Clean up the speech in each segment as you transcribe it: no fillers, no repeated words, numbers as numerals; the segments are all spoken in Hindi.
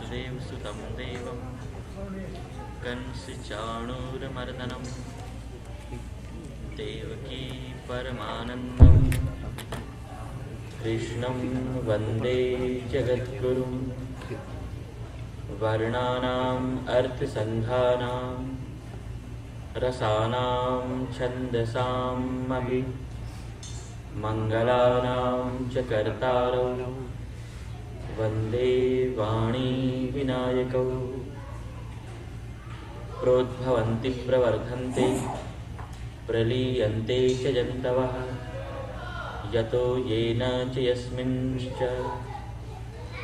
वसुदेवसुतं देवं कंसचाणूरमर्दनं देवकी परमानन्दं कृष्णं वन्दे जगद्गुरुं वर्णानाम् अर्थसन्धानां रसानां छन्दसाम् अपि मङ्गलानां च कर्तारौ वन्दे वाणी विनायकौ प्रोद्भवन्ति प्रवर्धन्ते प्रलीयन्ते च जन्तवः यतो येन च यस्मिंश्च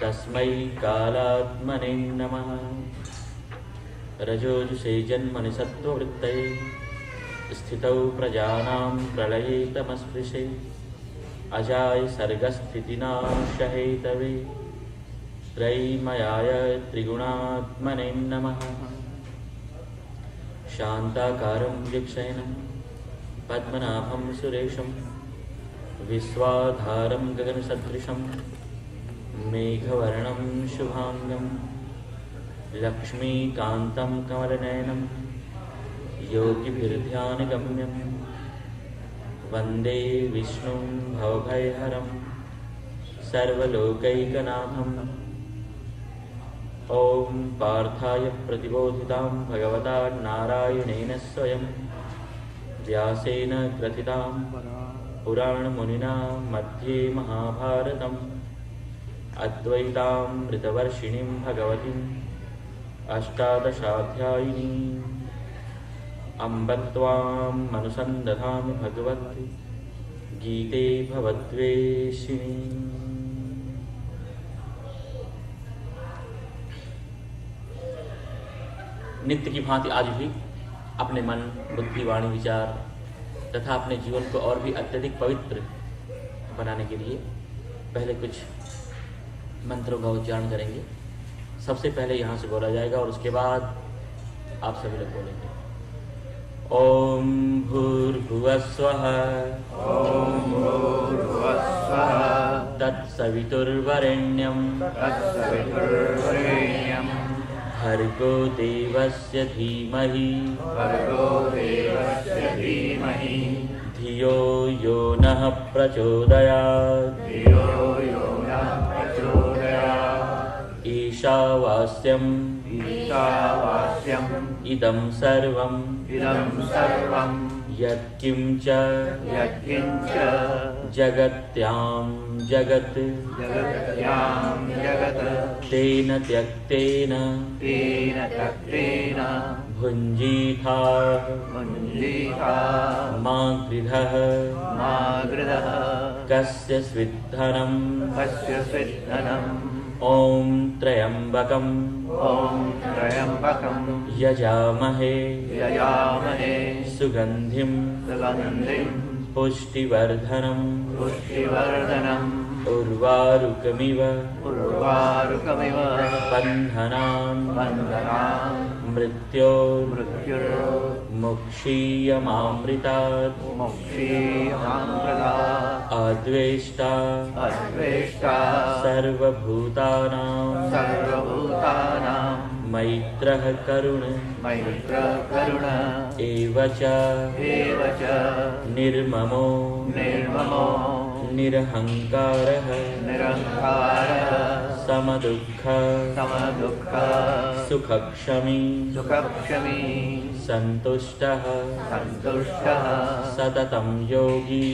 तस्मै कालात्मने नमः। रजोजुषे जन्मनि सत्त्ववृत्तये स्थितौ प्रजानां प्रलये तमस्पृशे अजाय सर्गस्थितिनाशहेतवे त्रयीमयाय त्रिगुणात्मने नमः। शान्ताकारं भुजगशयनं पद्मनाभं सुरेशं विश्वाधारं गगनसदृशं मेघवर्णं शुभांगं लक्ष्मीकान्तं कमलनयनं योगिभिर्ध्यानगम्यं वन्दे विष्णुं भवभयहरं सर्वलोकैकनाथम्। ॐ पार्थाय प्रतिबोधितां भगवता नारायणेन स्वयं व्यासेन ग्रथितां पुराणमुनिना मध्ये महाभारतम् अद्वैतामृतवर्षिणीं भगवतीम् अष्टादशाध्यायिनीम् अम्ब त्वाम् अनुसन्दधामि भगवति गीते भवद्वेषिणी। नित्य की भांति आज भी अपने मन, बुद्धि, वाणी, विचार तथा अपने जीवन को और भी अत्यधिक पवित्र बनाने के लिए पहले कुछ मंत्रों का उच्चारण करेंगे। सबसे पहले यहाँ से बोला जाएगा और उसके बाद आप सभी लोग बोलेंगे। ओम भूर्भुवस्वः तत्सवितुर्वरेण्यं भर्गो देवस्य धीमहि धियो यो नः प्रचोदयात्। ईशावास्यम् इदं सर्वं यत्किञ्च जगत्यां जगत् तेन त्यक्तेन भुञ्जीथा मा गृधः कस्य स्विद्धनं ॐ त्र्यम्बकं यजामहे सुगन्धिं पुष्टिवर्धनम् उर्वारुकमिव बन्धनान् मृत्योर्मुक्षीयमामृतात् अद्वेष्टा सर्वभूतानां मैत्रः करुण एव च निर्ममो निरहङ्कारः समदुःख सुखक्षमी सन्तुष्टः सततं योगी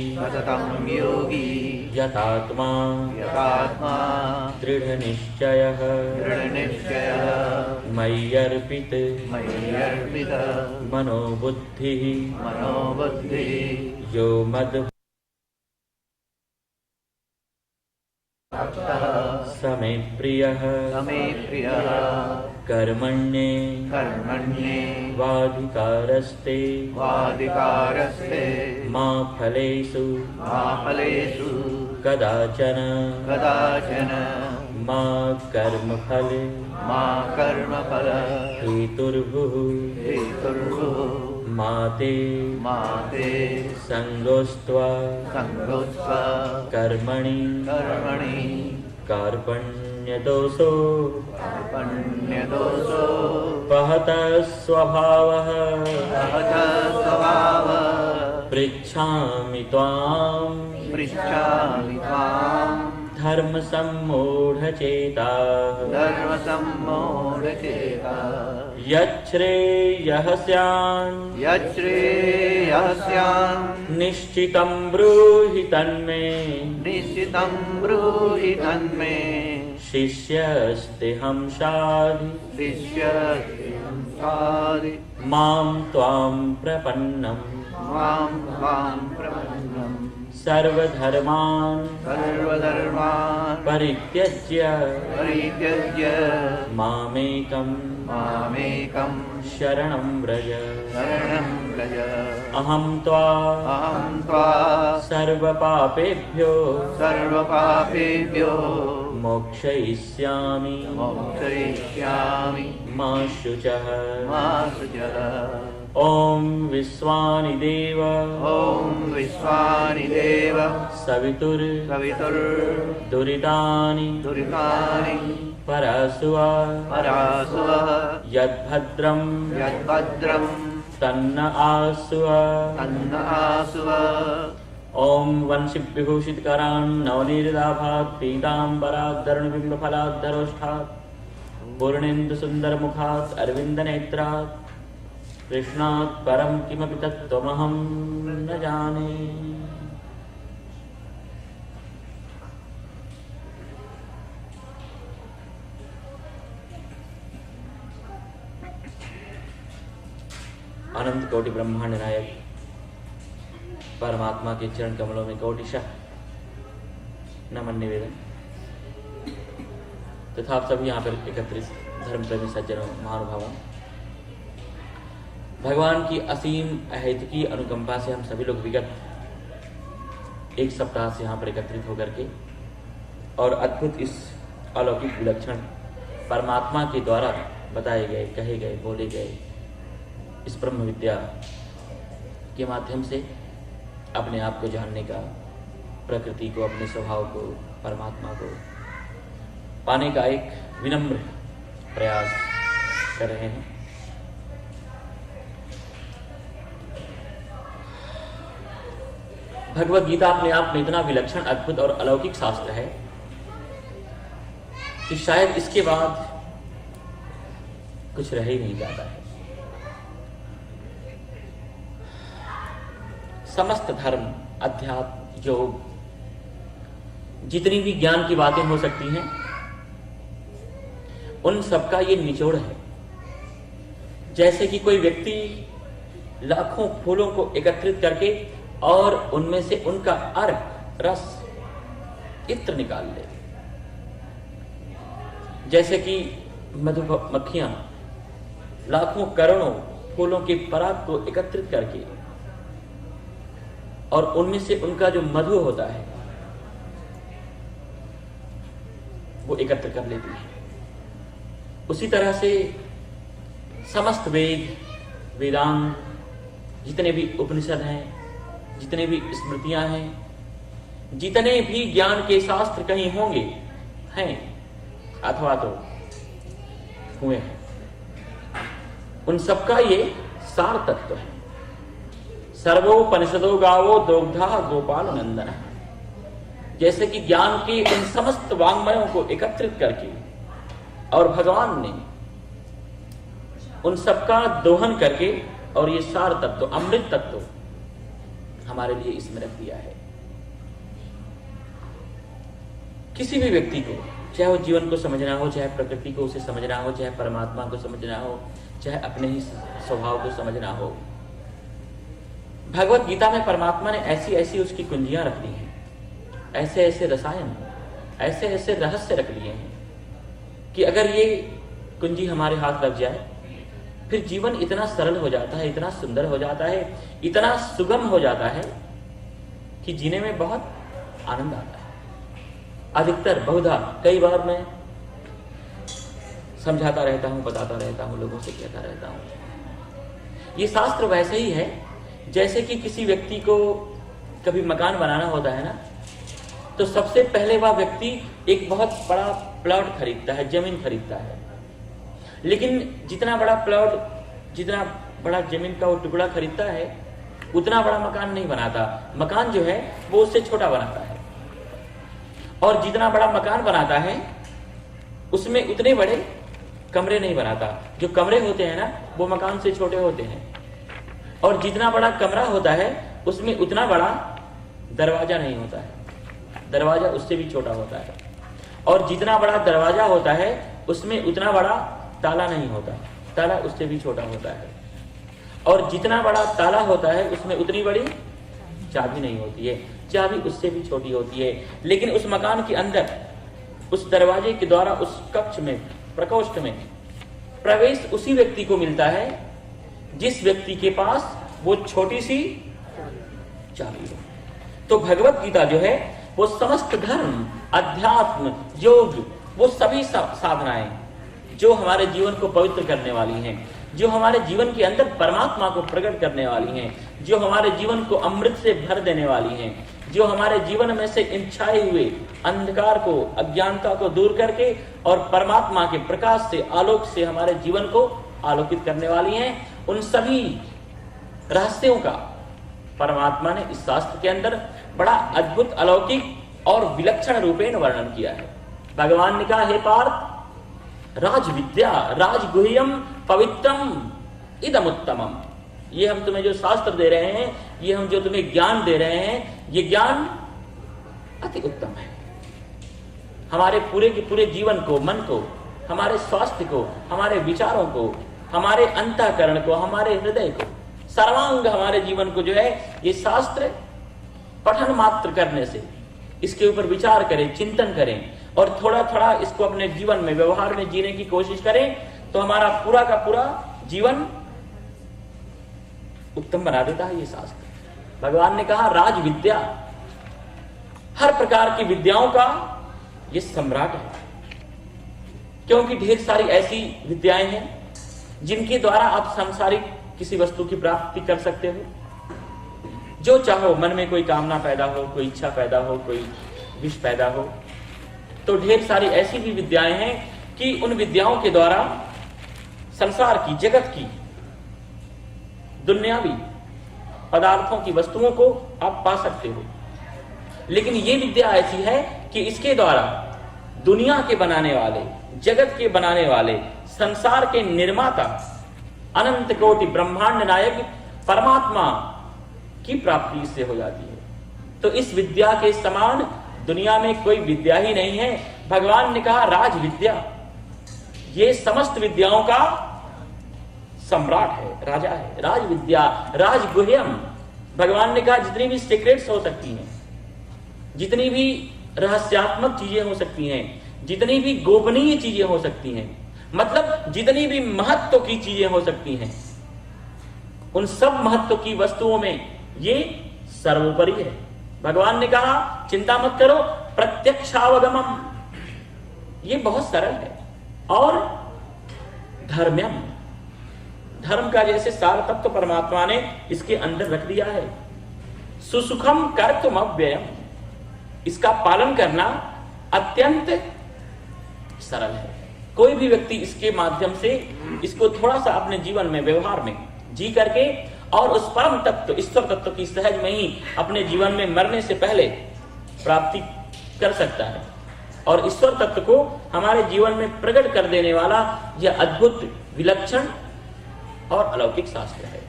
यतात्मा दृढनिश्चयः मय्यर्पित मनोबुद्धिः यो मद् समे प्रियः कर्मण्ये वाधिकारस्ते मा फलेषु कदाचन मा कर्मफल हेतुर्भुः माते संगोस्त्वा कर्मणि कार्पण्यदोषो कार्पण्यदोषो वहतः स्वभावः पृच्छामि त्वाम् धर्मसम्मूढचेताः यच्छ्रेयः स्यान् निश्चितं ब्रूहि तन्मे शिष्यस्तेऽहं शाधि मां त्वां प्रपन्नम् सर्वधर्मान् परित्यज्य मामेकं शरणं व्रज अहं त्वा सर्वपापेभ्यो मोक्षयिष्यामि मा शुचः ॐ विश्वानि देव सवितुर दुरितानि परशुव यद्भद्रं तन्न आसुव ॐ वंशिविभूषितकरान् नवनीरदाभात् पीताम्बराद्धरणबिम्बफलाद्धरोष्ठात् पूर्णेन्दुसुन्दरमुखात् अरविन्दनेत्रात् कृष्णात् परं किमपि तत्त्वमहं न जाने। अनंत कोटि ब्रह्मांड नायक परमात्मा के चरण कमलों में कोटिशः नमन निवेदन तथा आप सभी यहाँ पर एकत्रित धर्म प्रेमी सज्जनों महानुभावों, भगवान की असीम अहेतुकी अनुकंपा से हम सभी लोग विगत एक सप्ताह से यहाँ पर एकत्रित होकर के और अद्भुत इस अलौकिक विलक्षण परमात्मा के द्वारा बताए गए, कहे गए, बोले गए इस ब्रह्म विद्या के माध्यम से अपने आप को जानने का, प्रकृति को, अपने स्वभाव को, परमात्मा को पाने का एक विनम्र प्रयास कर रहे हैं। भगवत गीता अपने आप में इतना विलक्षण, अद्भुत और अलौकिक शास्त्र है कि शायद इसके बाद कुछ रह ही नहीं जाता है। समस्त धर्म, अध्यात्म, योग, जितनी भी ज्ञान की बातें हो सकती हैं, उन सबका ये निचोड़ है। जैसे कि कोई व्यक्ति लाखों फूलों को एकत्रित करके और उनमें से उनका अर्क, रस, इत्र निकाल ले। जैसे कि मधुमक्खियां लाखों करोड़ों फूलों के पराग को एकत्रित करके और उनमें से उनका जो मधु होता है वो एकत्र कर लेती है। उसी तरह से समस्त वेद, वेदांत, जितने भी उपनिषद हैं, जितने भी स्मृतियां हैं, जितने भी ज्ञान के शास्त्र कहीं होंगे, हैं अथवा तो हुए हैं, उन सबका ये सार तत्व है। सर्वोपनिषदो गावो दोग्धा गोपाल नंदन। जैसे कि ज्ञान के इन समस्त वाङ्मयों को एकत्रित करके और भगवान ने उन सबका दोहन करके और ये सार तत्व, अमृत तत्व हमारे लिए इसमें रख दिया है। किसी भी व्यक्ति को, चाहे वो जीवन को समझना हो, चाहे प्रकृति को उसे समझना हो, चाहे परमात्मा को समझना हो, चाहे अपने ही स्वभाव को समझना हो, भगवत गीता में परमात्मा ने ऐसी ऐसी उसकी कुंजियां रख दी हैं, ऐसे ऐसे रसायन, ऐसे ऐसे रहस्य रख लिए हैं कि अगर ये कुंजी हमारे हाथ लग जाए फिर जीवन इतना सरल हो जाता है, इतना सुंदर हो जाता है, इतना सुगम हो जाता है कि जीने में बहुत आनंद आता है। अधिकतर, बहुधा, कई बार मैं समझाता रहता हूं, बताता रहता हूं, लोगों से कहता रहता हूं, ये शास्त्र वैसे ही है जैसे कि किसी व्यक्ति को कभी मकान बनाना होता है ना, तो सबसे पहले वह व्यक्ति एक बहुत बड़ा प्लॉट खरीदता है, जमीन खरीदता है। लेकिन जितना बड़ा प्लॉट, जितना बड़ा जमीन का वो टुकड़ा खरीदता है, उतना बड़ा मकान नहीं बनाता। मकान जो है वो उससे छोटा बनाता है। और जितना बड़ा मकान बनाता है उसमें उतने बड़े कमरे नहीं बनाता। जो कमरे होते हैं ना वो मकान से छोटे होते हैं। और जितना बड़ा कमरा होता है उसमें उतना बड़ा दरवाजा नहीं होता है, दरवाजा उससे भी छोटा होता है। और जितना बड़ा दरवाजा होता है उसमें उतना बड़ा ताला नहीं होता, ताला उससे भी छोटा होता है। और जितना बड़ा ताला होता है उसमें उतनी बड़ी चाबी नहीं होती है, चाबी उससे भी छोटी होती है। लेकिन उस मकान के अंदर उस दरवाजे के द्वारा उस कक्ष में, प्रकोष्ठ में प्रवेश उसी व्यक्ति को मिलता है जिस व्यक्ति के पास वो छोटी सी चाबी हो। तो भगवत गीता जो है वो समस्त धर्म, अध्यात्म, योग, वो सभी साधनाएं जो हमारे जीवन को पवित्र करने वाली हैं, जो हमारे जीवन के अंदर परमात्मा को प्रकट करने वाली हैं, जो हमारे जीवन को अमृत से भर देने वाली हैं, जो हमारे जीवन में से इन छाए हुए अंधकार को, अज्ञानता को दूर करके और परमात्मा के प्रकाश से, आलोक से हमारे जीवन को आलोकित करने वाली हैं, उन सभी रहस्यों का परमात्मा ने इस शास्त्र के अंदर बड़ा अद्भुत, अलौकिक और विलक्षण रूपेण वर्णन किया है। भगवान ने कहा, हे पार्थ, राज विद्या राजगुह्यम पवित्रम इदमुत्तमम। ये हम तुम्हें जो शास्त्र दे रहे हैं, ये हम जो तुम्हें ज्ञान दे रहे हैं, ये ज्ञान अति उत्तम है। हमारे पूरे के पूरे जीवन को, मन को, हमारे स्वास्थ्य को, हमारे विचारों को, हमारे अंतःकरण को, हमारे हृदय को, सर्वांग हमारे जीवन को जो है ये शास्त्र पठन मात्र करने से, इसके ऊपर विचार करें, चिंतन करें और थोड़ा थोड़ा इसको अपने जीवन में, व्यवहार में जीने की कोशिश करें, तो हमारा पूरा का पूरा जीवन उत्तम बना देता है ये शास्त्र। भगवान ने कहा, राज विद्या, हर प्रकार की विद्याओं का ये सम्राट है। क्योंकि ढेर सारी ऐसी विद्याएं हैं जिनके द्वारा आप सांसारिक किसी वस्तु की प्राप्ति कर सकते हो। जो चाहो, मन में कोई कामना पैदा हो, कोई इच्छा पैदा हो, कोई विश पैदा हो, तो ढेर सारी ऐसी भी विद्याएं हैं कि उन विद्याओं के द्वारा संसार की, जगत की, दुनियावी पदार्थों की, वस्तुओं को आप पा सकते हो। लेकिन ये विद्या ऐसी है कि इसके द्वारा दुनिया के बनाने वाले, जगत के बनाने वाले, संसार के निर्माता, अनंत कोटि ब्रह्मांड नायक परमात्मा की प्राप्ति इससे हो जाती है। तो इस विद्या के समान दुनिया में कोई विद्या ही नहीं है। भगवान ने कहा, राज विद्या, ये समस्त विद्याओं का सम्राट है, राजा है। राज विद्या राजगुह्यम, भगवान ने कहा जितनी भी सीक्रेट्स हो सकती हैं, जितनी भी रहस्यात्मक चीजें हो सकती हैं, जितनी भी गोपनीय चीजें हो सकती हैं, मतलब जितनी भी महत्व की चीजें हो सकती हैं, उन सब महत्व की वस्तुओं में ये सर्वोपरि है। भगवान ने कहा, चिंता मत करो, प्रत्यक्षावगमम, ये बहुत सरल है। और धर्म्यम, धर्म का जैसे सार तत्व तो परमात्मा ने इसके अंदर रख दिया है। सुसुखम कर्तुम अव्ययम, इसका पालन करना अत्यंत सरल है। कोई भी व्यक्ति इसके माध्यम से इसको थोड़ा सा अपने जीवन में, व्यवहार में जी करके और उस परम तत्व, ईश्वर तत्व की सहज में ही अपने जीवन में मरने से पहले प्राप्ति कर सकता है। और ईश्वर तत्व को हमारे जीवन में प्रकट कर देने वाला यह अद्भुत, विलक्षण और अलौकिक शास्त्र है।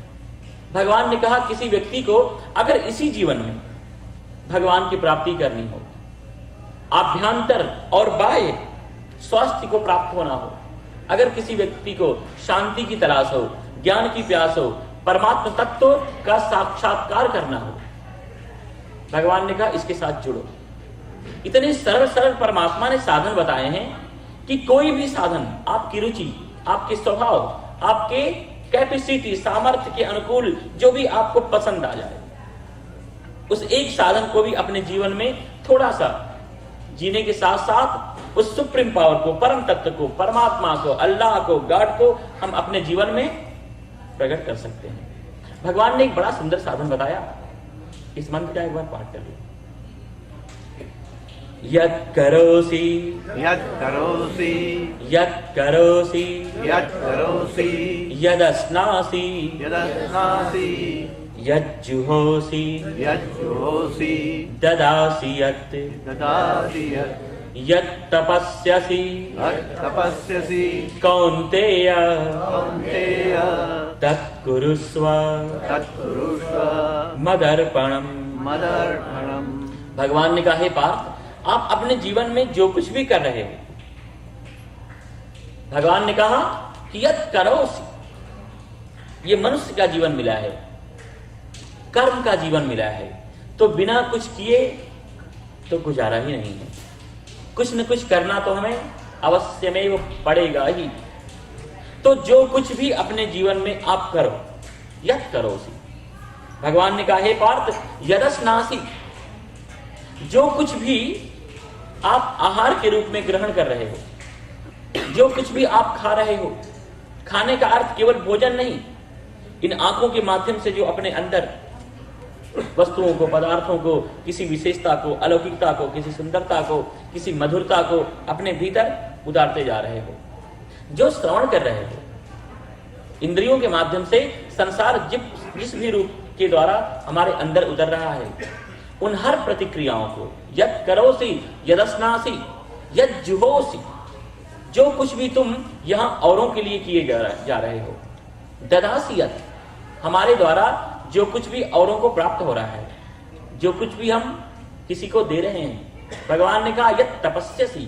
भगवान ने कहा, किसी व्यक्ति को अगर इसी जीवन में भगवान की प्राप्ति करनी हो, आभ्यंतर और बाह्य स्वास्थ्य को प्राप्त होना हो, अगर किसी व्यक्ति को शांति की तलाश हो, ज्ञान की प्यास हो, परमात्मा तत्व का साक्षात्कार करना हो, भगवान ने कहा इसके साथ जुड़ो। इतने सरल सरल परमात्मा ने साधन बताए हैं कि कोई भी साधन आपकी रुचि, आपके स्वभाव, आपके कैपेसिटी, सामर्थ्य के अनुकूल जो भी आपको पसंद आ जाए, उस एक साधन को भी अपने जीवन में थोड़ा सा जीने के साथ साथ उस सुप्रीम पावर को, परम तत्व को, परमात्मा को, अल्लाह को, गॉड को हम अपने जीवन में प्रकट कर सकते हैं। भगवान ने एक बड़ा सुंदर साधन बताया, इस मंत्र का एक बार पाठ कर लो। यत् करोसि यत् करोसि यत् करोसि यत् करोसि यदस्नासि यदस्नासि यज्जुहोसि यज्जुहोसि ददासि यत् ददासि यत् यत् तपस्यसि तपस्यसि कौन्तेय कौन्तेय तत् कुरुष्व मदर्पणम्। मदर्पणम्। भगवान ने कहा, हे पार्थ, आप अपने जीवन में जो कुछ भी कर रहे हो, भगवान ने कहा कि यत् करोसि, ये मनुष्य का जीवन मिला है, कर्म का जीवन मिला है, तो बिना कुछ किए तो गुजारा ही नहीं है। कुछ न कुछ करना तो हमें अवश्य में वो पड़ेगा ही। तो जो कुछ भी अपने जीवन में आप करो, यत् करोसि, भगवान ने कहा, हे पार्थ, यदस्नासि, जो कुछ भी आप आहार के रूप में ग्रहण कर रहे हो, जो कुछ भी आप खा रहे हो, खाने का अर्थ केवल भोजन नहीं, इन आंखों के माध्यम से जो अपने अंदर वस्तुओं को, पदार्थों को, किसी विशेषता को, अलौकिकता को, किसी सुंदरता को, किसी मधुरता को अपने भीतर उतारते जा रहे हो, जो श्रवण कर रहे हो, इंद्रियों के माध्यम से संसार जिस भी रूप के द्वारा हमारे अंदर उतर रहा है, उन हर प्रतिक्रियाओं को, यत् करोसि यदस्नासि यज्जुहोसि, जो कुछ भी तुम यहां औरों के लिए किए जा रहे हो, ददासि यत्, हमारे द्वारा जो कुछ भी औरों को प्राप्त हो रहा है, जो कुछ भी हम किसी को दे रहे हैं, भगवान ने कहा यत् तपस्यसि,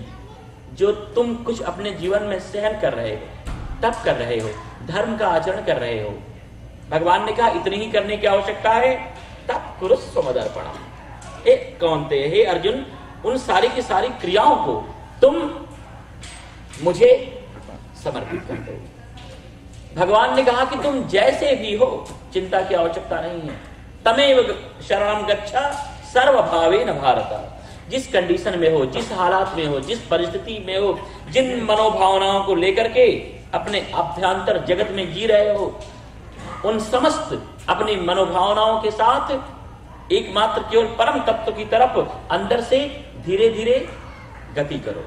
जो तुम कुछ अपने जीवन में सहन कर रहे हो, तप कर रहे हो, धर्म का आचरण कर रहे हो, भगवान ने कहा इतनी ही करने की आवश्यकता है, तत् कुरुष्व मदर्पणम्। हे कौन्तेय, हे अर्जुन, उन सारी की सारी क्रियाओं को तुम मुझे समर्पित कर दो। भगवान ने कहा कि तुम जैसे भी हो, चिंता की आवश्यकता नहीं है। तमेव शरणं गच्छ सर्वभावेन भारत, जिस कंडीशन में हो, जिस हालात में हो, जिस परिस्थिति में हो, जिन मनोभावनाओं को लेकर के अपने अभ्यंतर जगत में जी रहे हो, उन समस्त अपनी मनोभावनाओं के साथ एकमात्र केवल परम तत्व की तरफ अंदर से धीरे धीरे गति करो।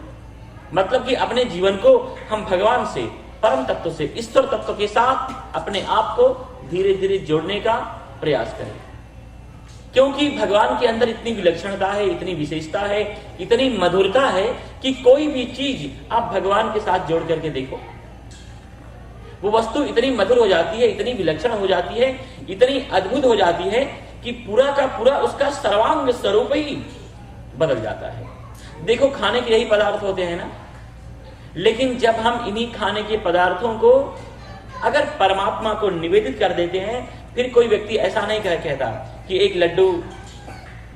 मतलब कि अपने जीवन को हम भगवान से, परम तत्व से, ईश्वर तत्व के साथ अपने आप को धीरे धीरे जोड़ने का प्रयास करें, क्योंकि भगवान के अंदर इतनी विलक्षणता है, इतनी विशेषता है, इतनी मधुरता है कि कोई भी चीज आप भगवान के साथ जोड़ करके देखो, वो वस्तु इतनी मधुर हो जाती है, इतनी विलक्षण हो जाती है, इतनी अद्भुत हो जाती है कि पूरा का पूरा उसका सर्वांग स्वरूप ही बदल जाता है। देखो, खाने के यही पदार्थ होते हैं ना, लेकिन जब हम इन्हीं खाने के पदार्थों को अगर परमात्मा को निवेदित कर देते हैं, फिर कोई व्यक्ति ऐसा नहीं कहता कि एक लड्डू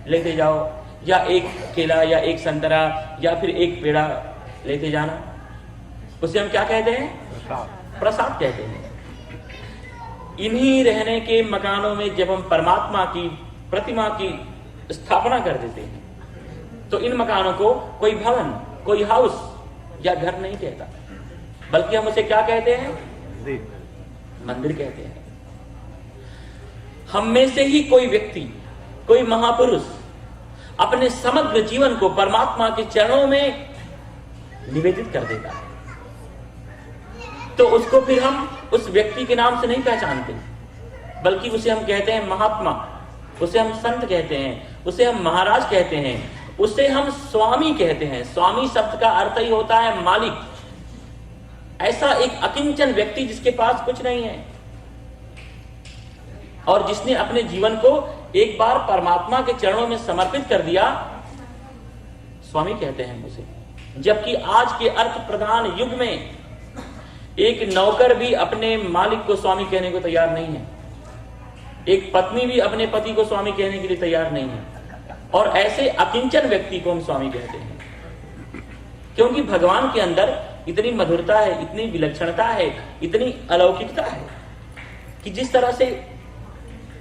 लेते जाओ, या एक केला, या एक संतरा, या फिर एक पेड़ा लेते जाना, उसे हम क्या कहते हैं? प्रसाद कहते हैं। इन्हीं रहने के मकानों में जब हम परमात्मा की प्रतिमा की स्थापना कर देते हैं, तो इन मकानों को कोई भवन, कोई हाउस या घर नहीं कहता, बल्कि हम उसे क्या कहते हैं? मंदिर कहते हैं। हम में से ही कोई व्यक्ति, कोई महापुरुष अपने समग्र जीवन को परमात्मा के चरणों में निवेदित कर देता है, तो उसको फिर हम उस व्यक्ति के नाम से नहीं पहचानते, बल्कि उसे हम कहते हैं महात्मा, उसे हम संत कहते हैं, उसे हम महाराज कहते हैं, उसे हम स्वामी कहते हैं। स्वामी शब्द का अर्थ ही होता है मालिक। ऐसा एक अकिंचन व्यक्ति जिसके पास कुछ नहीं है और जिसने अपने जीवन को एक बार परमात्मा के चरणों में समर्पित कर दिया, स्वामी कहते हैं उसे। जबकि आज के अर्थ प्रधान युग में एक नौकर भी अपने मालिक को स्वामी कहने को तैयार नहीं है, एक पत्नी भी अपने पति को स्वामी कहने के लिए तैयार नहीं है, और ऐसे अकिंचन व्यक्ति को हम स्वामी कहते हैं। क्योंकि भगवान के अंदर इतनी मधुरता है, इतनी विलक्षणता है, इतनी अलौकिकता है कि जिस तरह से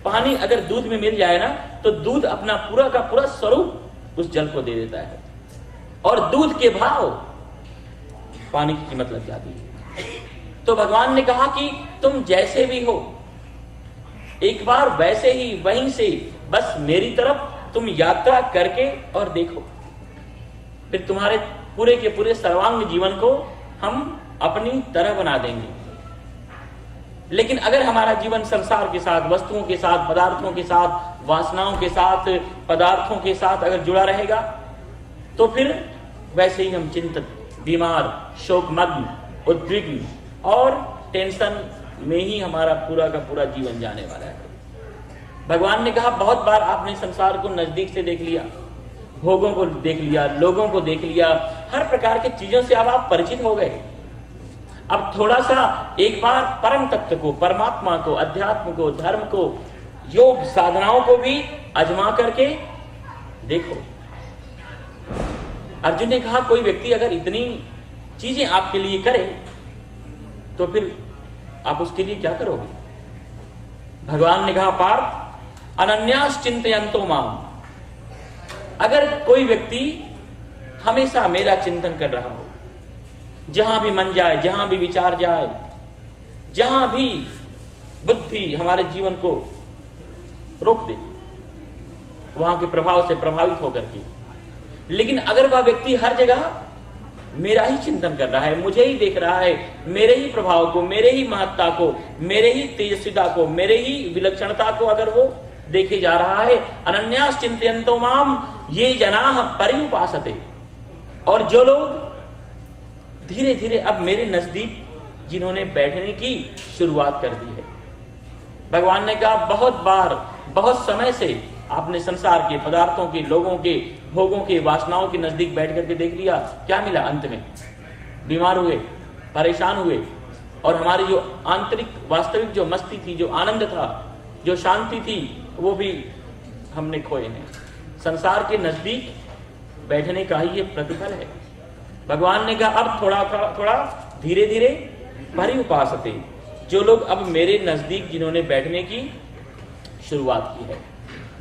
पानी अगर दूध में मिल जाए ना, तो दूध अपना पूरा का पूरा स्वरूप उस जल को दे देता है, और दूध के भाव पानी की कीमत लग जाती है। तो भगवान ने कहा कि तुम जैसे भी हो, एक बार वैसे ही वहीं से बस मेरी तरफ तुम यात्रा करके और देखो। फिर तुम्हारे पूरे के पूरे सर्वांग जीवन को हम अपनी तरह बना देंगे। लेकिन अगर हमारा जीवन संसार के साथ, वस्तुओं के साथ, पदार्थों के साथ, वासनाओं के साथ, पदार्थों के साथ अगर जुड़ा रहेगा तो फिर वैसे ही हम चिंतित, बीमार, शोकमग्न, उद्विग्न और टेंशन में ही हमारा पूरा का पूरा जीवन जाने वाला है। भगवान ने कहा बहुत बार आपने संसार को नजदीक से देख लिया, भोगों को देख लिया, लोगों को देख लिया, हर प्रकार की चीजों से अब आप परिचित हो गए। अब थोड़ा सा एक बार परम तत्व को, परमात्मा को, अध्यात्म को, धर्म को, योग साधनाओं को भी आजमा करके देखो। अर्जुन ने कहा कोई व्यक्ति अगर इतनी चीजें आपके लिए करे तो फिर आप उसके लिए क्या करोगे? भगवान ने कहा पार्थ अनन्यास चिंतयन्तो माम, अगर कोई व्यक्ति हमेशा मेरा चिंतन कर रहा हो, जहां भी मन जाए, जहां भी विचार जाए, जहां भी बुद्धि हमारे जीवन को रोक दे वहां के प्रभाव से प्रभावित होकर के, लेकिन अगर वह व्यक्ति हर जगह मेरा ही चिंतन कर रहा है, मुझे ही देख रहा है, मेरे ही प्रभाव को, मेरे ही महत्ता को, मेरे ही तेजस्विता को, मेरे ही विलक्षणता को अगर वो देखे जा रहा है, अनन्यास चिंतयन्तो माम ये जनाः पर्युपासते, और जो लोग धीरे धीरे अब मेरे नजदीक जिन्होंने बैठने की शुरुआत कर दी है। भगवान ने कहा बहुत बार, बहुत समय से आपने संसार के पदार्थों के, लोगों के, भोगों के, वासनाओं के नजदीक बैठ करके देख लिया, क्या मिला? अंत में बीमार हुए, परेशान हुए, और हमारी जो आंतरिक वास्तविक जो मस्ती थी, जो आनंद था, जो शांति थी, वो भी हमने खोए हैं। संसार के नजदीक बैठने का ही ये प्रतिफल है। भगवान ने कहा अब थोड़ा धीरे धीरे पर्युपासते, जो लोग अब मेरे नजदीक जिन्होंने बैठने की शुरुआत की है।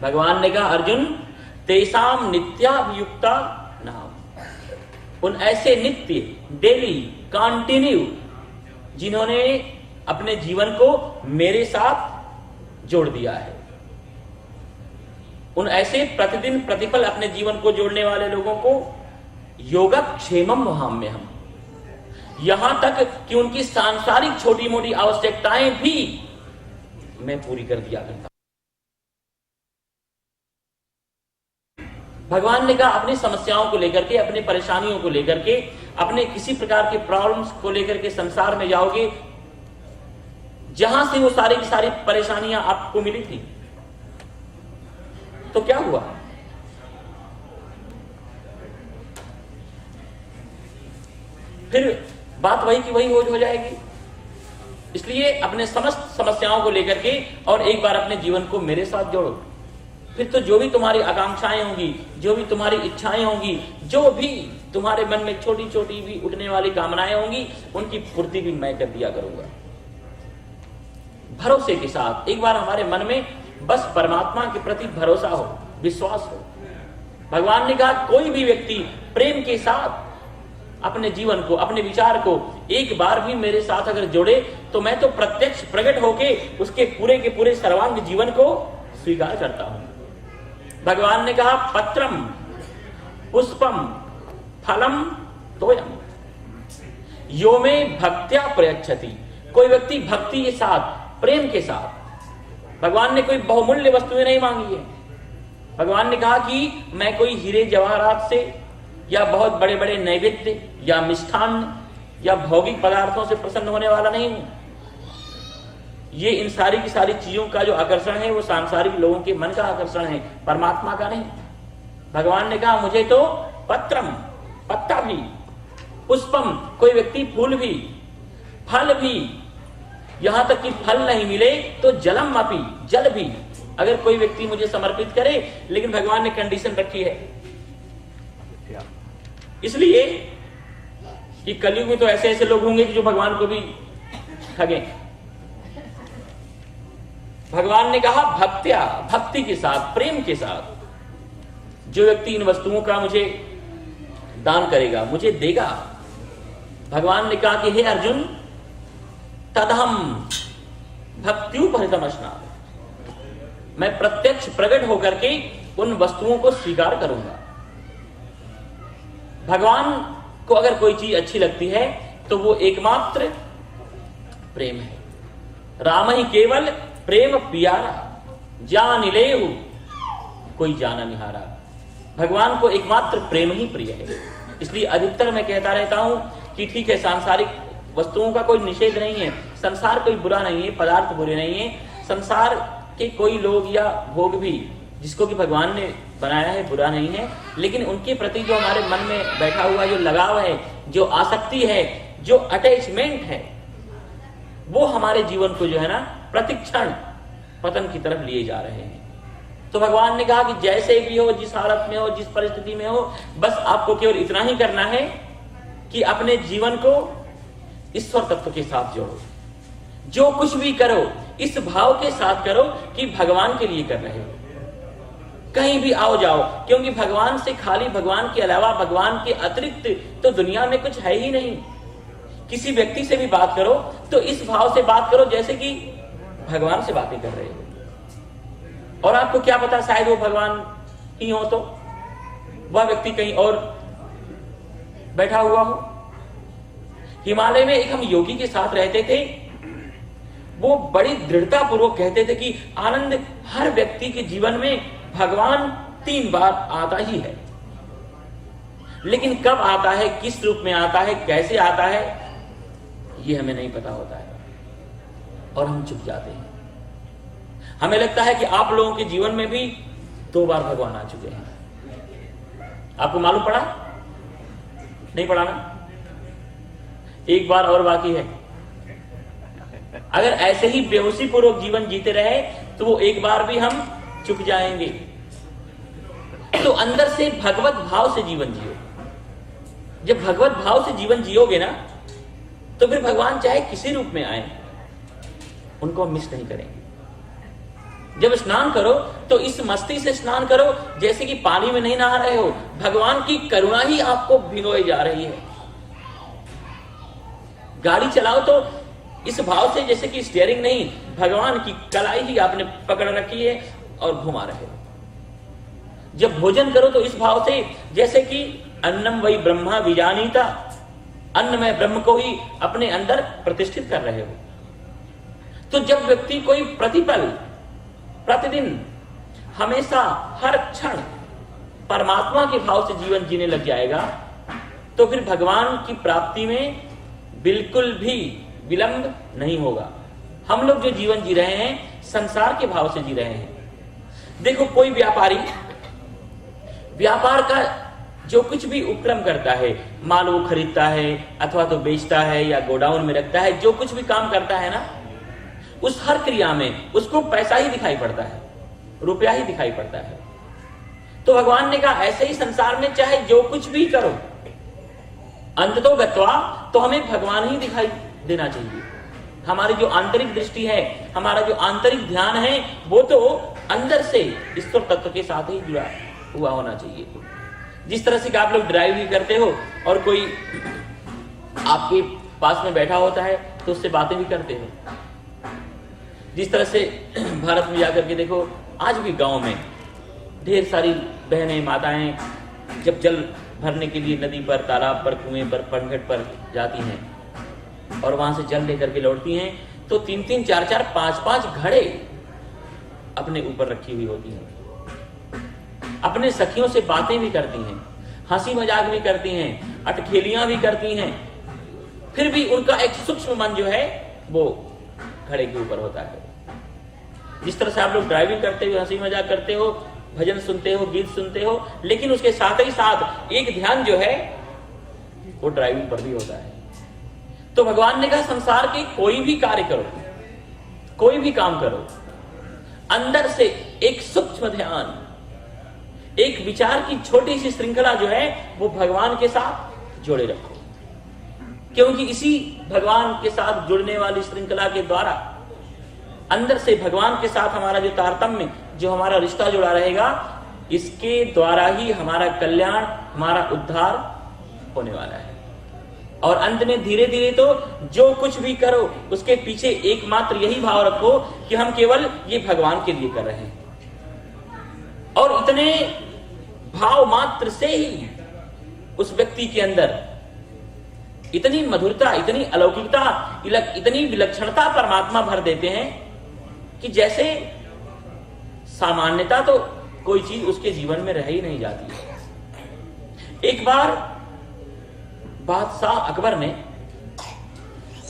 भगवान ने कहा अर्जुन तेसाम नित्याभियुक्ता नाम, उन ऐसे नित्य, डेली, कंटिन्यू जिन्होंने अपने जीवन को मेरे साथ जोड़ दिया है, उन ऐसे प्रतिदिन प्रतिफल अपने जीवन को जोड़ने वाले लोगों को योगक्षेमम वहाम्य हम, यहां तक कि उनकी सांसारिक छोटी मोटी आवश्यकताएं भी मैं पूरी कर दिया करता। भगवान ने कहा अपनी समस्याओं को लेकर के, अपनी परेशानियों को लेकर के, अपने किसी प्रकार के प्रॉब्लम्स को लेकर के संसार में जाओगे, जहां से वो सारी की सारी परेशानियां आपको मिली थी, तो क्या हुआ? फिर बात वही की वही हो जाएगी। इसलिए अपने समस्त समस्याओं को लेकर के और एक बार अपने जीवन को मेरे साथ जोड़ो, फिर तो जो भी तुम्हारी आकांक्षाएं होंगी, जो भी तुम्हारी इच्छाएं होंगी, जो भी तुम्हारे मन में छोटी छोटी भी उठने वाली कामनाएं होंगी, उनकी पूर्ति भी मैं कर दिया करूंगा। भरोसे के साथ एक बार हमारे मन में बस परमात्मा के प्रति भरोसा हो, विश्वास हो। भगवान ने कहा कोई भी व्यक्ति प्रेम के साथ अपने जीवन को, अपने विचार को एक बार भी मेरे साथ अगर जोड़े, तो मैं तो प्रत्यक्ष प्रकट होके उसके पूरे के पूरे सर्वांग जीवन को स्वीकार करता हूं। भगवान ने कहा पत्रम पुष्पम फलम तोयम यो में भक्त्या प्रयच्छति, कोई व्यक्ति भक्ति के साथ, प्रेम के साथ, भगवान ने कोई बहुमूल्य वस्तुएं नहीं मांगी है। भगवान ने कहा कि मैं कोई हीरे जवाहरात से या बहुत बड़े बड़े नैवेद्य या मिष्ठान्न या भौतिक पदार्थों से प्रसन्न होने वाला नहीं हूं। ये इन सारी की सारी चीजों का जो आकर्षण है वो सांसारिक लोगों के मन का आकर्षण है, परमात्मा का नहीं। भगवान ने कहा मुझे तो पत्रम, पत्ता भी, पुष्पम, कोई व्यक्ति फूल भी, फल भी, यहां तक कि फल नहीं मिले तो जलम अपि, जल भी अगर कोई व्यक्ति मुझे समर्पित करे। लेकिन भगवान ने कंडीशन रखी है, इसलिए कि कलयुग में तो ऐसे ऐसे लोग होंगे कि जो भगवान को भी ठगे। भगवान ने कहा भक्त्या, भक्ति के साथ, प्रेम के साथ जो व्यक्ति इन वस्तुओं का मुझे दान करेगा, मुझे देगा। भगवान ने कहा कि हे अर्जुन तदहम भक्त्युपहृतमश्ना, मैं प्रत्यक्ष प्रकट होकर के उन वस्तुओं को स्वीकार करूंगा। भगवान को अगर कोई चीज अच्छी लगती है तो वो एकमात्र प्रेम है। राम ही केवल प्रेम पियारा, जान लेहु कोई जाना निहारा। भगवान को एकमात्र प्रेम ही प्रिय है। इसलिए अधिकतर मैं कहता रहता हूं कि ठीक है, सांसारिक वस्तुओं का कोई निषेध नहीं है, संसार कोई बुरा नहीं है, पदार्थ बुरे नहीं है, संसार के कोई लोग या भोग भी जिसको कि भगवान ने बनाया है बुरा नहीं है, लेकिन उनके प्रति जो हमारे मन में बैठा हुआ जो लगाव है, जो आसक्ति है, जो अटैचमेंट है, वो हमारे जीवन को जो है ना प्रतिक्षण पतन की तरफ लिए जा रहे हैं। तो भगवान ने कहा कि जैसे भी हो, जिस हालत में हो, जिस परिस्थिति में हो, बस आपको केवल इतना ही करना है कि अपने जीवन को ईश्वर तत्व के साथ जोड़ो। जो कुछ भी करो इस भाव के साथ करो कि भगवान के लिए कर रहे हो। कहीं भी आओ जाओ, क्योंकि भगवान से खाली, भगवान के अलावा, भगवान के अतिरिक्त तो दुनिया में कुछ है ही नहीं। किसी व्यक्ति से भी बात करो तो इस भाव से बात करो जैसे कि भगवान से बातें कर रहे हो। और आपको क्या पता, शायद वो भगवान ही हो, तो वह व्यक्ति कहीं और बैठा हुआ हो। हिमालय में एक हम योगी के साथ रहते थे, वो बड़ी दृढ़ता पूर्वक कहते थे कि आनंद, हर व्यक्ति के जीवन में भगवान 3 बार आता ही है, लेकिन कब आता है, किस रूप में आता है, कैसे आता है, ये हमें नहीं पता होता है और हम चुप जाते हैं। हमें लगता है कि आप लोगों के जीवन में भी 2 बार भगवान आ चुके हैं। आपको मालूम पड़ा? नहीं पड़ा ना? 1 बार और बाकी है। अगर ऐसे ही बेहोशी पूर्वक जीवन जीते रहे तो वो 1 बार भी हम चुक जाएंगे। तो अंदर से भगवत भाव से जीवन जियो। जब भगवत भाव से जीवन जियोगे ना, तो फिर भगवान चाहे किसी रूप में आए, उनको हम मिस नहीं करेंगे। जब स्नान करो तो इस मस्ती से स्नान करो जैसे कि पानी में नहीं नहा रहे हो, भगवान की करुणा ही आपको भिगोई जा रही है। गाड़ी चलाओ तो इस भाव से जैसे कि स्टीयरिंग नहीं, भगवान की कलाई ही आपने पकड़ रखी है और घुमा रहे हो। जब भोजन करो तो इस भाव से जैसे कि अन्नम वही ब्रह्मा विजानीता, अन्न में ब्रह्म को ही अपने अंदर प्रतिष्ठित कर रहे हो। तो जब व्यक्ति कोई प्रतिपल, प्रतिदिन, हमेशा, हर क्षण परमात्मा के भाव से जीवन जीने लग जाएगा, तो फिर भगवान की प्राप्ति में बिल्कुल भी विलंब नहीं होगा। हम लोग जो जीवन जी रहे हैं संसार के भाव से जी रहे हैं। देखो, कोई व्यापारी व्यापार का जो कुछ भी उपक्रम करता है, माल वो खरीदता है अथवा तो बेचता है या गोडाउन में रखता है, जो कुछ भी काम करता है ना, उस हर क्रिया में उसको पैसा ही दिखाई पड़ता है, रुपया ही दिखाई पड़ता है। तो भगवान ने कहा ऐसे ही संसार में चाहे जो कुछ भी करो, अंततो गत्वा तो हमें भगवान ही दिखाई देना चाहिए। हमारी जो आंतरिक दृष्टि है, हमारा जो आंतरिक ध्यान है, वो तो अंदर से ईश्वर तत्व के साथ ही जुड़ा हुआ होना चाहिए। जिस तरह से कि आप लोग ड्राइव भी करते हो और कोई आपके पास में बैठा होता है तो उससे बातें भी करते हो। जिस तरह से भारत में जाकर के देखो, आज भी गांव में ढेर सारी बहनें, माताएं जब जल भरने के लिए नदी पर, तालाब पर, कुएं पर, पनघट पर जाती हैं और वहां से जल लेकर के लौटती हैं, तो 3-3, 4-4, 5-5 घड़े अपने ऊपर रखी हुई होती हैं। अपने सखियों से बातें भी करती हैं, हंसी मजाक भी करती हैं, अटखेलियां भी करती हैं, फिर भी उनका एक सूक्ष्म मन जो है वो घड़े के ऊपर होता है। जिस तरह से आप लोग ड्राइविंग करते हो, हंसी मजाक करते हो, भजन सुनते हो, गीत सुनते हो, लेकिन उसके साथ ही साथ एक ध्यान जो है वो ड्राइविंग पर भी होता है। तो भगवान ने कहा संसार के कोई भी कार्य करो, कोई भी काम करो, अंदर से एक सूक्ष्म ध्यान, एक विचार की छोटी सी श्रृंखला जो है वो भगवान के साथ जोड़े रखो। क्योंकि इसी भगवान के साथ जुड़ने वाली श्रृंखला के द्वारा अंदर से भगवान के साथ हमारा जो तारतम्य, जो हमारा रिश्ता जुड़ा रहेगा, इसके द्वारा ही हमारा कल्याण, हमारा उद्धार होने वाला है। और अंत में धीरे धीरे तो जो कुछ भी करो उसके पीछे एकमात्र यही भाव रखो कि हम केवल ये भगवान के लिए कर रहे हैं। और इतने भाव मात्र से ही उस व्यक्ति के अंदर इतनी मधुरता, इतनी अलौकिकता, इतनी विलक्षणता परमात्मा भर देते हैं कि जैसे सामान्यता तो कोई चीज उसके जीवन में रह ही नहीं जाती। एक बार बादशाह अकबर ने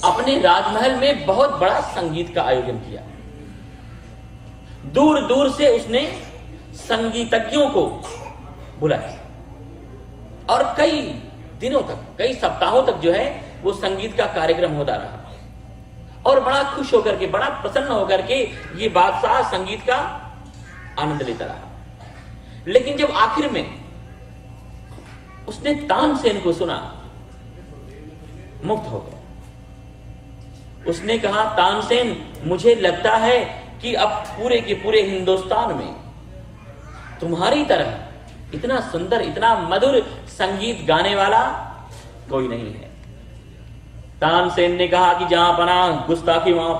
अपने राजमहल में बहुत बड़ा संगीत का आयोजन किया। दूर दूर से उसने संगीतज्ञों को बुलाया और कई दिनों तक, कई सप्ताहों तक जो है वो संगीत का कार्यक्रम होता रहा और बड़ा खुश होकर के, बड़ा प्रसन्न होकर के ये बादशाह संगीत का आनंद लेता रहा। लेकिन जब आखिर में उसने तानसेन को सुना, मुक्त हो गया। उसने कहा, तानसेन, मुझे लगता है कि अब पूरे के पूरे हिंदुस्तान में तुम्हारी तरह इतना सुंदर, इतना मधुर संगीत गाने वाला कोई नहीं है। तानसेन ने कहा कि जहां पनाह गुस्ताखी माफ,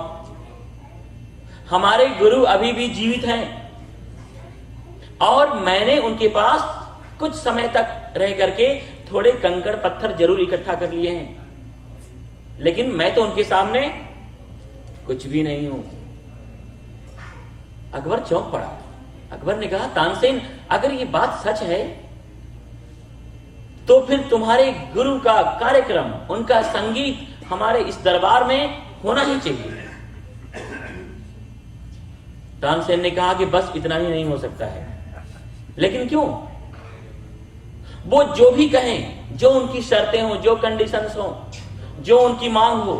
हमारे गुरु अभी भी जीवित हैं और मैंने उनके पास कुछ समय तक रह करके थोड़े कंकड़ पत्थर जरूर इकट्ठा कर लिए हैं, लेकिन मैं तो उनके सामने कुछ भी नहीं हूं। अकबर चौंक पड़ा। अकबर ने कहा, तानसेन, अगर ये बात सच है तो फिर तुम्हारे गुरु का कार्यक्रम, उनका संगीत हमारे इस दरबार में होना ही चाहिए। तानसेन ने कहा कि बस इतना ही नहीं हो सकता है। लेकिन क्यों? वो जो भी कहें, जो उनकी शर्तें हो, जो कंडीशंस हो, जो उनकी मांग हो,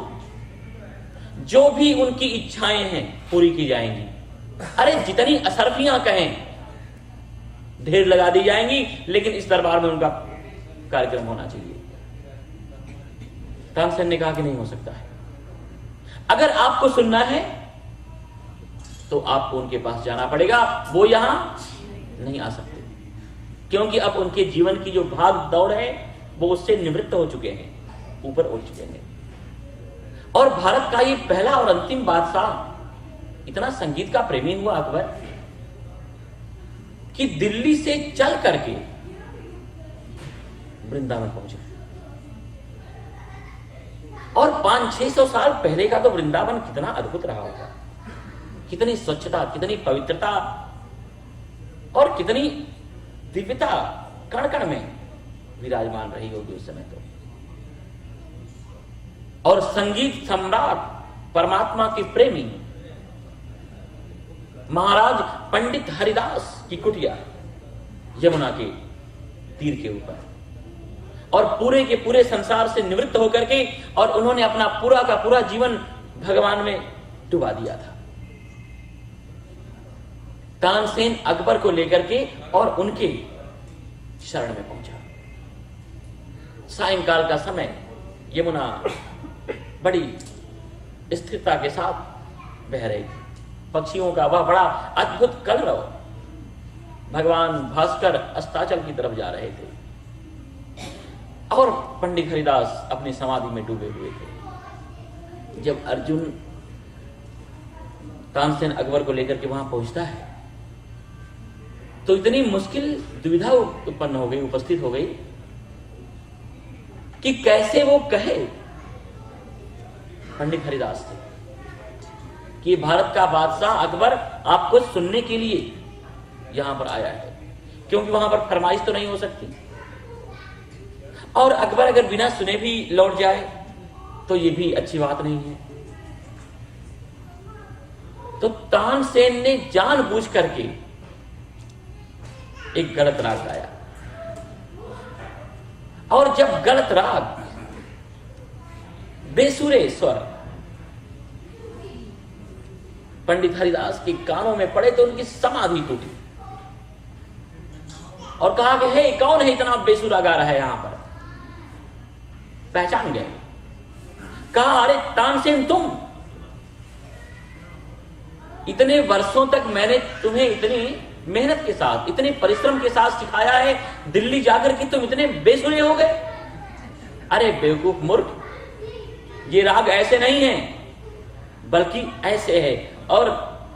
जो भी उनकी इच्छाएं हैं, पूरी की जाएंगी। अरे जितनी असरफियां कहें ढेर लगा दी जाएंगी, लेकिन इस दरबार में उनका कार्यक्रम होना चाहिए। तानसेन ने कहा कि नहीं हो सकता है। अगर आपको सुनना है तो आपको उनके पास जाना पड़ेगा, वो यहां नहीं आ सकते, क्योंकि अब उनके जीवन की जो भाग दौड़ है वो उससे निवृत्त हो चुके हैं, ऊपर उठ चुके हैं। और भारत का ये पहला और अंतिम बादशाह इतना संगीत का प्रेमी हुआ अकबर कि दिल्ली से चल करके वृंदावन पहुंचे। और 500-600 साल पहले का तो वृंदावन कितना अद्भुत रहा होगा, कितनी स्वच्छता, कितनी पवित्रता और कितनी दिव्यता कण कण में विराजमान रही होगी उस समय तो। और संगीत सम्राट, परमात्मा के प्रेमी महाराज पंडित हरिदास की कुटिया यमुना के तीर के ऊपर, और पूरे के पूरे संसार से निवृत्त होकर के, और उन्होंने अपना पूरा का पूरा जीवन भगवान में डुबा दिया था। तानसेन अकबर को लेकर के और उनके शरण में पहुंचा। सायंकाल का समय, यमुना बड़ी स्थिरता के साथ बह रही थी। पक्षियों का वह बड़ा अद्भुत कलरव, भगवान भास्कर अस्ताचल की तरफ जा रहे थे और पंडित हरिदास अपनी समाधि में डूबे हुए थे। जब अर्जुन तानसेन अकबर को लेकर के वहां पहुंचता है तो इतनी मुश्किल दुविधा उत्पन्न हो गई, उपस्थित हो गई कि कैसे वो कहे पंडित हरिदास थे कि भारत का बादशाह अकबर आपको सुनने के लिए यहां पर आया है, क्योंकि वहां पर फरमाइश तो नहीं हो सकती, और अकबर अगर बिना सुने भी लौट जाए तो ये भी अच्छी बात नहीं है। तो तानसेन ने जानबूझ करके एक गलत राग गाया, और जब गलत राग, बेसुरे स्वर पंडित हरिदास के कानों में पड़े तो उनकी समाधि टूटी और कहा कि हे, कौन है इतना बेसुरा गा रहा है यहां पर? पहचान गए। कहा, अरे तानसेन, तुम, इतने वर्षों तक मैंने तुम्हें इतनी मेहनत के साथ, इतने परिश्रम के साथ सिखाया है, दिल्ली जाकर के तुम इतने बेसुरे हो गए? अरे बेवकूफ मूर्ख, ये राग ऐसे नहीं है, बल्कि ऐसे है। और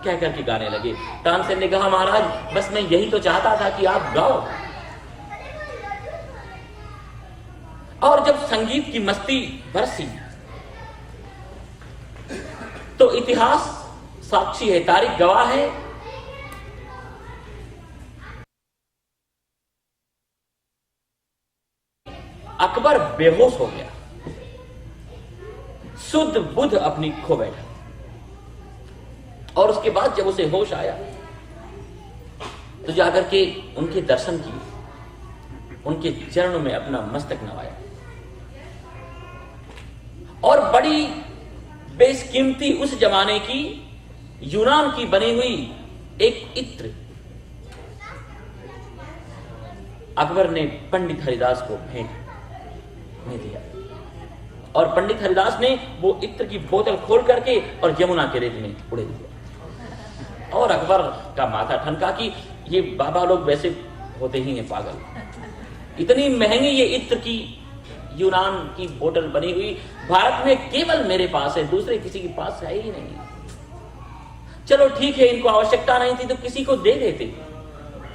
कह करके गाने लगे। तानसेन ने कहा, महाराज, बस मैं यही तो चाहता था कि आप गाओ। और जब संगीत की मस्ती बरसी तो इतिहास साक्षी है, तारीख गवाह है, अकबर बेहोश हो गया, शुद्ध बुद्ध अपनी खो बैठा। और उसके बाद जब उसे होश आया तो जाकर के उनके दर्शन किए, उनके चरणों में अपना मस्तक नवाया और बड़ी बेशकीमती उस जमाने की यूनान की बनी हुई एक इत्र अकबर ने पंडित हरिदास को भेंट में दिया। और पंडित हरिदास ने वो इत्र की बोतल खोल करके और यमुना के रेत में उड़े दिया। और अकबर का माथा ठनका कि ये बाबा लोग वैसे होते ही हैं पागल, इतनी महंगी ये इत्र की यूनान की बोतल बनी हुई भारत में केवल मेरे पास है, दूसरे किसी के पास है ही नहीं। चलो ठीक है, इनको आवश्यकता नहीं थी तो किसी को दे देते,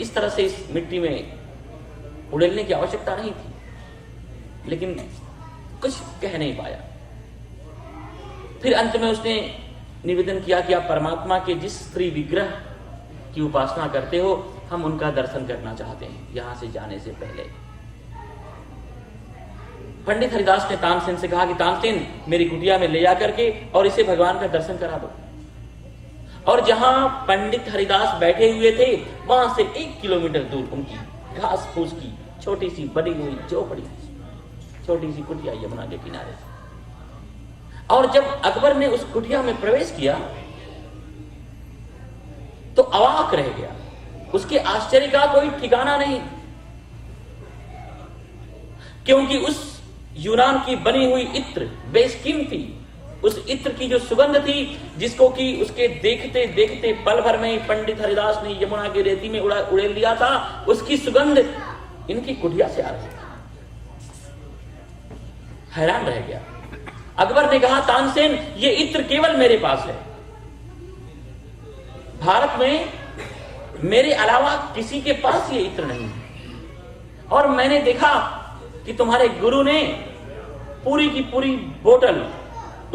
इस तरह से इस मिट्टी में उड़ेलने की आवश्यकता नहीं थी। लेकिन कुछ कह नहीं पाया। फिर अंत में उसने निवेदन किया कि आप परमात्मा के जिस स्त्री विग्रह की उपासना करते हो, हम उनका दर्शन करना चाहते हैं यहां से जाने से पहले। पंडित हरिदास ने तानसेन से कहा कि तानसेन, मेरी कुटिया में ले जाकर के और इसे भगवान का दर्शन करा दो। और जहां पंडित हरिदास बैठे हुए थे वहां से 1 किलोमीटर दूर उनकी घास फूस की छोटी सी बनी हुई झोपड़ी, छोटी सी कुटिया यमुना के किनारे। और जब अकबर ने उस कुटिया में प्रवेश किया तो अवाक रह गया, उसके आश्चर्य का कोई ठिकाना नहीं, क्योंकि उस यूनान की बनी हुई इत्र बेशकीमती, उस इत्र की जो सुगंध थी, जिसको कि उसके देखते देखते पल भर में ही पंडित हरिदास ने यमुना की रेती में उड़ेल दिया था, उसकी सुगंध इनकी कुटिया से आ रही थी। हैरान रह गया। अकबर ने कहा, तानसेन, ये इत्र केवल मेरे पास है, भारत में मेरे अलावा किसी के पास ये इत्र नहीं है। और मैंने देखा कि तुम्हारे गुरु ने पूरी की पूरी बोतल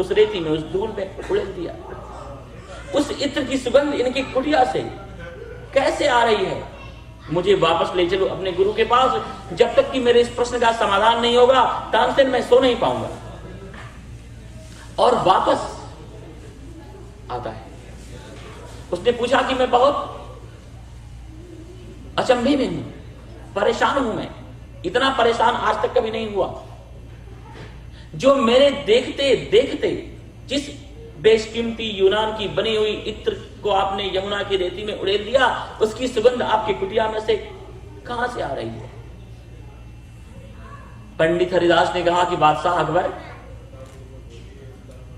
उस रेती में, उस धूल में उड़ेल दिया। उस इत्र की सुगंध इनकी कुटिया से कैसे आ रही है? मुझे वापस ले चलो अपने गुरु के पास, जब तक कि मेरे इस प्रश्न का समाधान नहीं होगा तानसेन मैं सो नहीं पाऊंगा। और वापस आता है। उसने पूछा कि मैं बहुत अचंभे में हूं, परेशान हूं, मैं इतना परेशान आज तक कभी नहीं हुआ। जो मेरे देखते देखते जिस बेशकीमती यूनान की बनी हुई इत्र को आपने यमुना की रेती में उड़ेल दिया, उसकी सुगंध आपकी कुटिया में से कहां से आ रही है? पंडित हरिदास ने कहा कि बादशाह अकबर,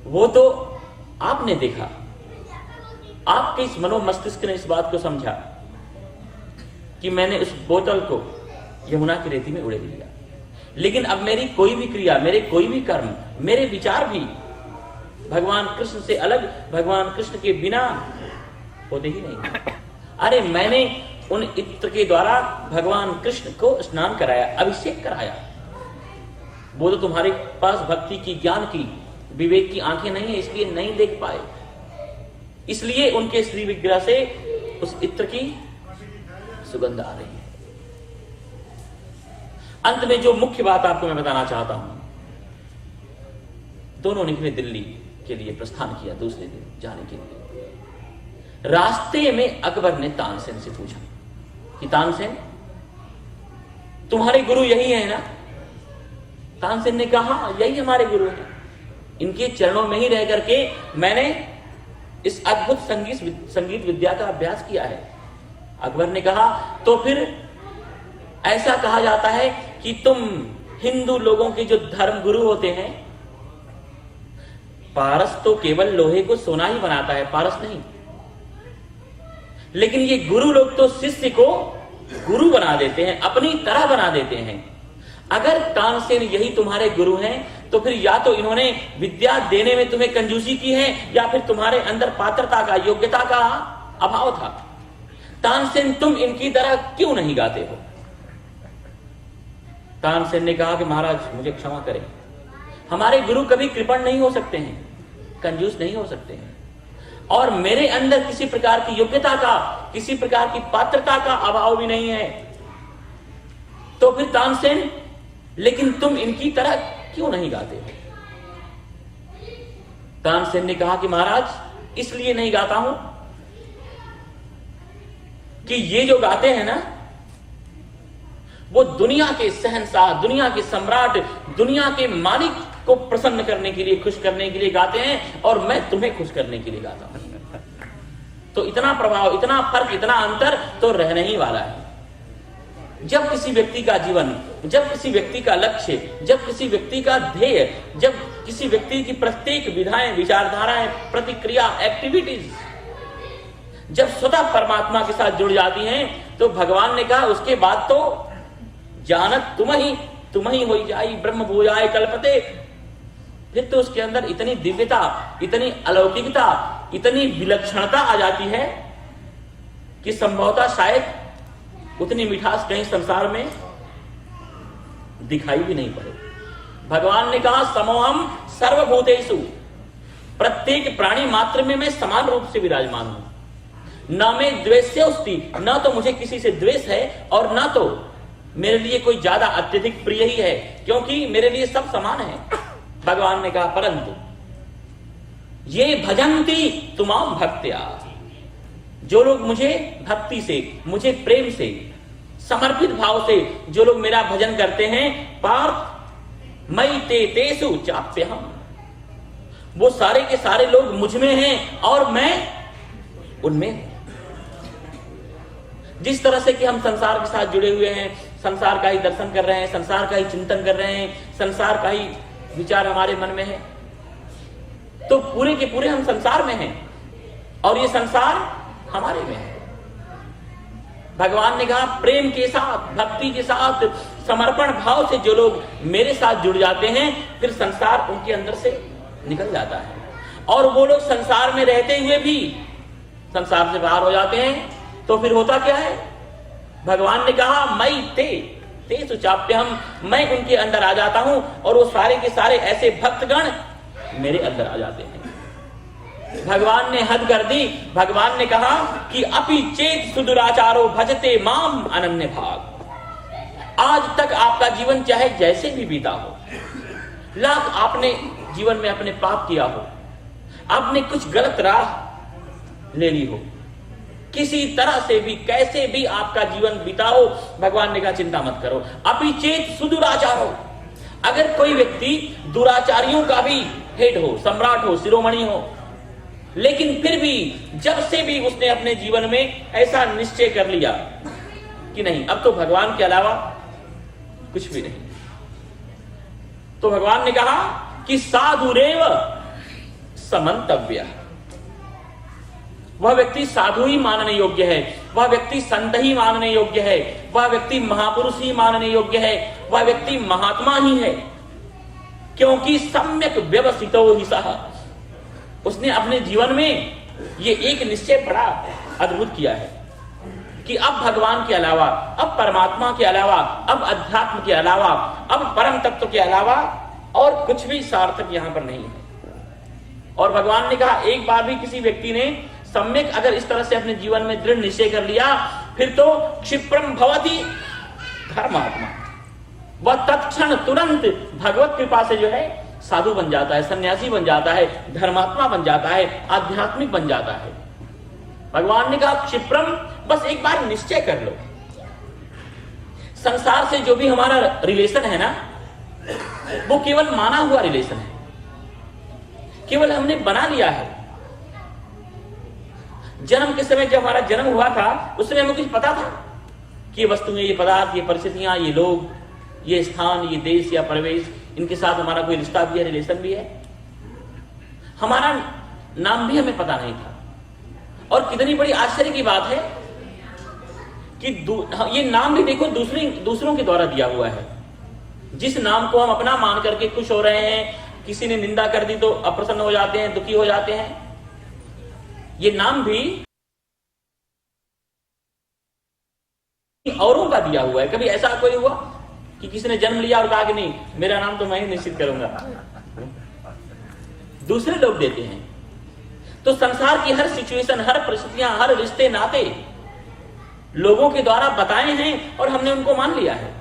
वो तो आपने देखा, आपके इस मनोमस्तिष्क ने इस बात को समझा कि मैंने उस बोतल को यमुना की रेती में उड़ेल दिया। लेकिन अब मेरी कोई भी क्रिया, मेरे कोई भी कर्म, मेरे विचार भी भगवान कृष्ण से अलग, भगवान कृष्ण के बिना होते ही नहीं। अरे मैंने उन इत्र के द्वारा भगवान कृष्ण को स्नान कराया, अभिषेक कराया। वो तो तुम्हारे पास भक्ति की, ज्ञान की, विवेक की आंखें नहीं है, इसलिए नहीं देख पाए। इसलिए उनके श्री विग्रह से उस इत्र की सुगंध आ रही है। अंत में जो मुख्य बात आपको मैं बताना चाहता हूं, दोनों निकले दिल्ली के लिए, प्रस्थान किया दूसरे दिन जाने के लिए। रास्ते में अकबर ने तानसेन से पूछा कि तानसेन, तुम्हारे गुरु यही है ना? तानसेन ने कहा, यही हमारे गुरु हैं, इनके चरणों में ही रह करके मैंने इस अद्भुत संगीत विद्या का अभ्यास किया है। अकबर ने कहा, तो फिर ऐसा कहा जाता है कि तुम हिंदू लोगों के जो धर्म गुरु होते हैं, पारस तो केवल लोहे को सोना ही बनाता है, पारस नहीं। लेकिन ये गुरु लोग तो शिष्य को गुरु बना देते हैं, अपनी तरह बना देते हैं। अगर तानसेन यही तुम्हारे गुरु हैं, तो फिर या तो इन्होंने विद्या देने में तुम्हें कंजूसी की है, या फिर तुम्हारे अंदर पात्रता का, योग्यता का अभाव था। तानसेन, तुम इनकी तरह क्यों नहीं गाते हो? तानसेन ने कहा कि महाराज मुझे क्षमा करें, हमारे गुरु कभी कृपण नहीं हो सकते हैं, कंजूस नहीं हो सकते हैं, और मेरे अंदर किसी प्रकार की योग्यता का, किसी प्रकार की पात्रता का अभाव भी नहीं है। तो फिर तानसेन, लेकिन तुम इनकी तरह क्यों नहीं गाते? तानसेन ने कहा कि महाराज इसलिए नहीं गाता हूं कि ये जो गाते हैं ना, वो दुनिया के शहंशाह, दुनिया के सम्राट, दुनिया के मालिक को प्रसन्न करने के लिए, खुश करने के लिए गाते हैं, और मैं तुम्हें खुश करने के लिए गाता हूं। तो इतना प्रभाव, इतना फर्क, इतना अंतर तो रहने ही वाला है। जब किसी व्यक्ति का जीवन, जब किसी व्यक्ति का लक्ष्य, जब किसी व्यक्ति का ध्येय, जब किसी व्यक्ति की प्रत्येक विधाएं, विचारधाराएं, प्रतिक्रिया, एक्टिविटीज जब स्वतः परमात्मा के साथ जुड़ जाती हैं, तो भगवान ने कहा उसके बाद तो जानत तुम ही हो जाई ब्रह्म भूजाए कल्पते। फिर तो उसके अंदर इतनी दिव्यता, इतनी अलौकिकता, इतनी विलक्षणता आ जाती है कि संभवतः शायद उतनी मिठास कहीं संसार में दिखाई भी नहीं पड़े। भगवान ने कहा समोहम सर्वभूतेषु, प्रत्येक प्राणी मात्र में मैं समान रूप से विराजमान हूं। न मैं द्वेष्योस्ति, न तो मुझे किसी से द्वेष है, और न तो मेरे लिए कोई ज्यादा अत्यधिक प्रिय ही है, क्योंकि मेरे लिए सब समान है। भगवान ने कहा परंतु ये भजन्ति तुमाम भक्त्या, जो लोग मुझे भक्ति से, मुझे प्रेम से, समर्पित भाव से जो लोग मेरा भजन करते हैं, पार्थ मयि ते तेषु चाप्यहम्, वो सारे के सारे लोग मुझ में हैं और मैं उनमें हूं। जिस तरह से कि हम संसार के साथ जुड़े हुए हैं, संसार का ही दर्शन कर रहे हैं, संसार का ही चिंतन कर रहे हैं, संसार का ही विचार हमारे मन में है, तो पूरे के पूरे हम संसार में हैं और ये संसार हमारे में है। भगवान ने कहा प्रेम के साथ, भक्ति के साथ, समर्पण भाव से जो लोग मेरे साथ जुड़ जाते हैं, फिर संसार उनके अंदर से निकल जाता है, और वो लोग संसार में रहते हुए भी संसार से बाहर हो जाते हैं। तो फिर होता क्या है? भगवान ने कहा मयि ते सुचाप्यहम्, मैं उनके अंदर आ जाता हूं, और वो सारे के सारे ऐसे भक्तगण मेरे अंदर आ जाते हैं। भगवान ने हद कर दी। भगवान ने कहा कि अपि चेत सुदुराचारो भजते माम अनन्य भाग। आज तक आपका जीवन चाहे जैसे भी बीता हो, लाख आपने जीवन में अपने पाप किया हो, आपने कुछ गलत राह ले ली हो, किसी तरह से भी, कैसे भी आपका जीवन बीता हो, भगवान ने कहा चिंता मत करो। अपि चेत सुदुराचारो, अगर कोई व्यक्ति दुराचारियों का भी हेड हो, सम्राट हो, शिरोमणि हो, लेकिन फिर भी जब से भी उसने अपने जीवन में ऐसा निश्चय कर लिया कि नहीं, अब तो भगवान के अलावा कुछ भी नहीं, तो भगवान ने कहा कि साधुरेव समंतव्य, वह व्यक्ति साधु ही मानने योग्य है, वह व्यक्ति संत ही मानने योग्य है, वह व्यक्ति महापुरुष ही मानने योग्य है, वह व्यक्ति महात्मा ही है, क्योंकि सम्यक व्यवसितो ही सह, उसने अपने जीवन में ये एक निश्चय बड़ा अद्भुत किया है कि अब भगवान के अलावा, अब परमात्मा के अलावा, अब अध्यात्म के अलावा, अब परम तत्व के अलावा और कुछ भी सार्थक यहां पर नहीं है। और भगवान ने कहा एक बार भी किसी व्यक्ति ने सम्यक अगर इस तरह से अपने जीवन में दृढ़ निश्चय कर लिया, फिर तो क्षिप्रम भवति धर्मात्मा, वह तत्क्षण तुरंत भगवत कृपा से जो है साधु बन जाता है, सन्यासी बन जाता है, धर्मात्मा बन जाता है, आध्यात्मिक बन जाता है। भगवान ने कहा क्षिप्रम, बस एक बार निश्चय कर लो। संसार से जो भी हमारा रिलेशन है ना, वो केवल माना हुआ रिलेशन है, केवल हमने बना लिया है। जन्म के समय जब हमारा जन्म हुआ था, उस समय हमें कुछ पता था कि ये वस्तुएं, ये पदार्थ, ये परिस्थितियां, ये लोग, ये स्थान, ये देश या प्रवेश, इनके साथ हमारा कोई रिश्ता भी है, रिलेशन भी है। हमारा नाम भी हमें पता नहीं था। और कितनी बड़ी आश्चर्य की बात है कि ये नाम भी देखो दूसरों के द्वारा दिया हुआ है। जिस नाम को हम अपना मान करके खुश हो रहे हैं, किसी ने निंदा कर दी तो अप्रसन्न हो जाते हैं, दुखी हो जाते हैं, ये नाम भी औरों का दिया हुआ है। कभी ऐसा कोई हुआ कि किसी ने जन्म लिया और कहा कि नहीं, मेरा नाम तो मैं ही निश्चित करूंगा, दूसरे लोग देते हैं। तो संसार की हर सिचुएशन, हर परिस्थितियां, हर रिश्ते नाते लोगों के द्वारा बताए हैं और हमने उनको मान लिया है।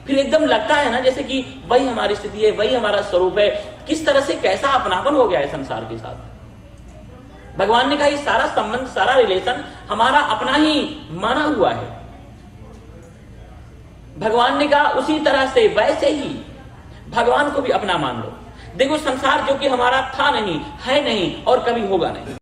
फिर एकदम लगता है ना जैसे कि वही हमारी स्थिति है, वही हमारा स्वरूप है। किस तरह से कैसा अपनापन हो गया है संसार के साथ। भगवान ने कहा ये सारा संबंध, सारा रिलेशन हमारा अपना ही माना हुआ है। भगवान ने कहा उसी तरह से, वैसे ही भगवान को भी अपना मान लो। देखो संसार जो कि हमारा था नहीं, है नहीं और कभी होगा नहीं।